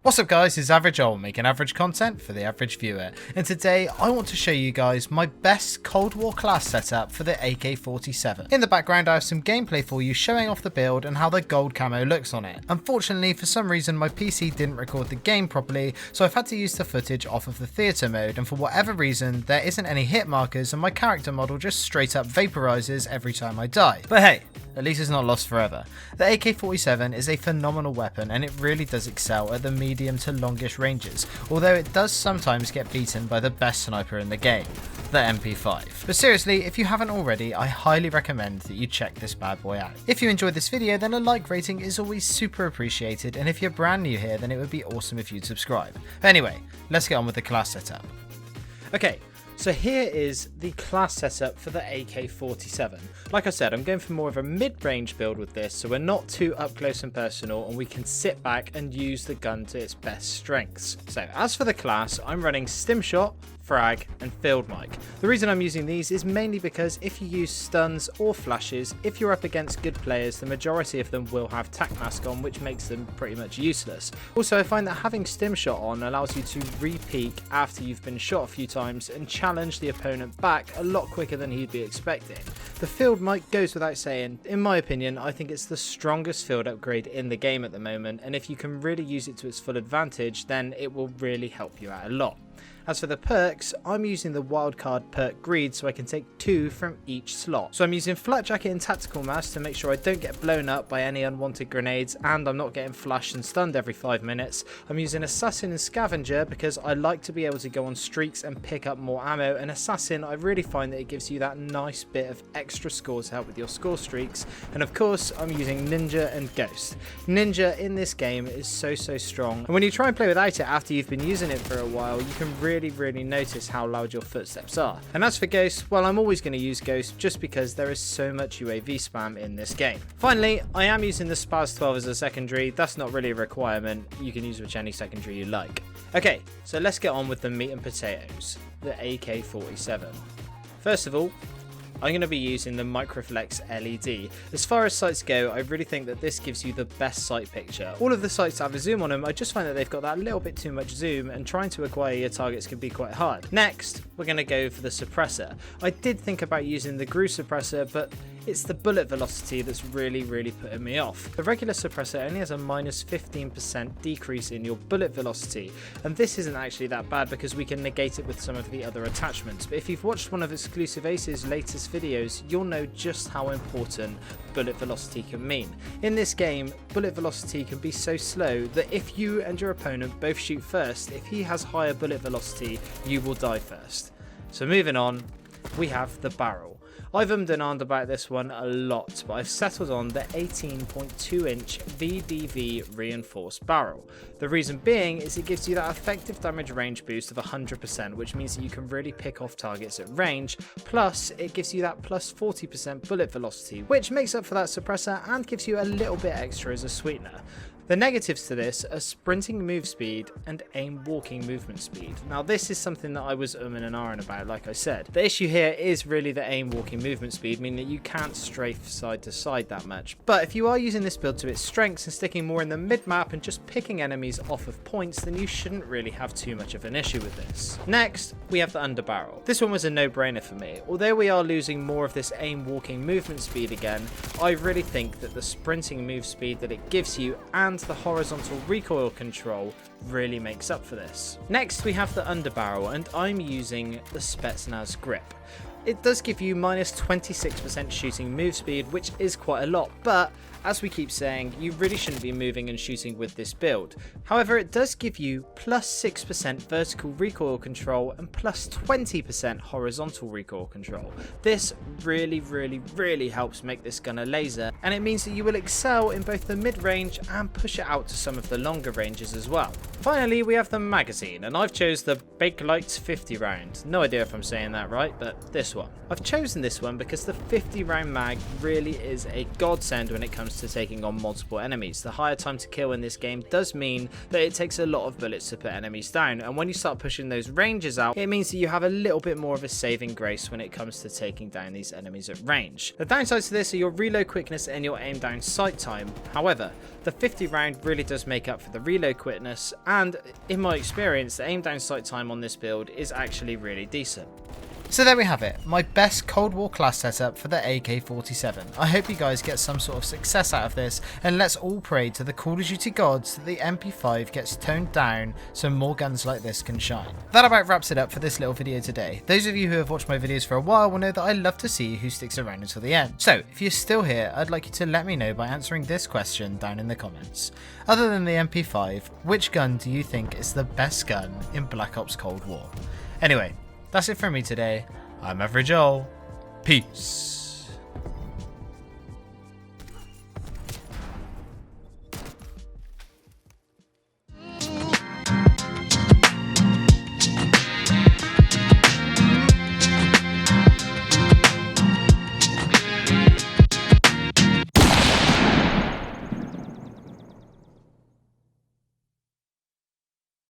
What's up guys, it's Average Old making average content for the average viewer, and today I want to show you guys my best Cold War class setup for the AK47. In the background I have some gameplay for you showing off the build and how the gold camo looks on it. Unfortunately for some reason my PC didn't record the game properly, so I've had to use the footage off of the theatre mode, and for whatever reason there isn't any hit markers and my character model just straight up vaporizes every time I die. But hey, at least it's not lost forever. The AK47 is a phenomenal weapon and it really does excel at the medium to longish ranges, although it does sometimes get beaten by the best sniper in the game, the MP5. But seriously, if you haven't already, I highly recommend that you check this bad boy out. If you enjoyed this video, then a like rating is always super appreciated, and if you're brand new here, then it would be awesome if you'd subscribe. But anyway, let's get on with the class setup. Okay. So here is the class setup for the AK47. Like I said, I'm going for more of a mid-range build with this, so we're not too up close and personal and we can sit back and use the gun to its best strengths. So as for the class, I'm running stim shot, frag and field mic. The reason I'm using these is mainly because if you use stuns or flashes, if you're up against good players, the majority of them will have tac mask on, which makes them pretty much useless. Also, I find that having stim shot on allows you to re-peek after you've been shot a few times and challenge the opponent back a lot quicker than he'd be expecting. The field mic goes without saying. In my opinion, I think it's the strongest field upgrade in the game at the moment, and if you can really use it to its full advantage, then it will really help you out a lot. As for the perks, I'm using the wildcard perk greed so I can take 2 from each slot. So I'm using flat jacket and tactical mask to make sure I don't get blown up by any unwanted grenades and I'm not getting flashed and stunned every 5 minutes. I'm using assassin and scavenger because I like to be able to go on streaks and pick up more ammo, and assassin, I really find that it gives you that nice bit of extra score to help with your score streaks. And of course I'm using ninja and ghost. Ninja in this game is so strong, and when you try and play without it after you've been using it for a while, you can really notice how loud your footsteps are. And as for Ghost, well, I'm always going to use Ghost just because there is so much UAV spam in this game. Finally, I am using the Spaz 12 as a secondary. That's not really a requirement. You can use which any secondary you like. Okay, so let's get on with the meat and potatoes, the AK47. First of all, I'm going to be using the Microflex LED. As far as sights go, I really think that this gives you the best sight picture. All of the sights have a zoom on them, I just find that they've got that little bit too much zoom, and trying to acquire your targets can be quite hard. Next, we're going to go for the suppressor. I did think about using the Grew suppressor, but it's the bullet velocity that's really putting me off. The regular suppressor only has a minus 15% decrease in your bullet velocity, and this isn't actually that bad because we can negate it with some of the other attachments. But if you've watched one of Exclusive Ace's latest videos, you'll know just how important bullet velocity can mean. In this game, bullet velocity can be so slow that if you and your opponent both shoot first, if he has higher bullet velocity, you will die first. So moving on, we have the barrel. I've and ahed about this one a lot, but I've settled on the 18.2 inch VDV reinforced barrel. The reason being is it gives you that effective damage range boost of 100%, which means that you can really pick off targets at range, plus it gives you that plus 40% bullet velocity, which makes up for that suppressor and gives you a little bit extra as a sweetener. The negatives to this are sprinting move speed and aim walking movement speed. Now this is something that I was and ahhing about, like I said. The issue here is really the aim walking movement speed, meaning that you can't strafe side to side that much. But if you are using this build to its strengths and sticking more in the mid map and just picking enemies off of points, then you shouldn't really have too much of an issue with this. Next, we have the underbarrel. This one was a no-brainer for me. Although we are losing more of this aim walking movement speed again, I really think that the sprinting move speed that it gives you and the horizontal recoil control really makes up for this. Next we have the underbarrel, and I'm using the Spetsnaz grip. It does give you minus 26% shooting move speed, which is quite a lot, but as we keep saying, you really shouldn't be moving and shooting with this build. However, it does give you plus 6% vertical recoil control and plus 20% horizontal recoil control. This really helps make this gun a laser, and it means that you will excel in both the mid-range and push it out to some of the longer ranges as well. Finally, we have the magazine, and I've chose the Bakelite 50 round. No idea if I'm saying that right, but this this one. I've chosen this one because the 50 round mag really is a godsend when it comes to taking on multiple enemies. The higher time to kill in this game does mean that it takes a lot of bullets to put enemies down, and when you start pushing those ranges out, it means that you have a little bit more of a saving grace when it comes to taking down these enemies at range. The downsides to this are your reload quickness and your aim down sight time. However, the 50 round really does make up for the reload quickness, and in my experience, the aim down sight time on this build is actually really decent. So there we have it, my best Cold War class setup for the AK47. I hope you guys get some sort of success out of this, and let's all pray to the Call of Duty gods that the MP5 gets toned down so more guns like this can shine. That about wraps it up for this little video today. Those of you who have watched my videos for a while will know that I love to see who sticks around until the end. So if you're still here, I'd like you to let me know by answering this question down in the comments. Other than the MP5, which gun do you think is the best gun in Black Ops Cold War? Anyway, that's it from me today. I'm Average Joel. Peace.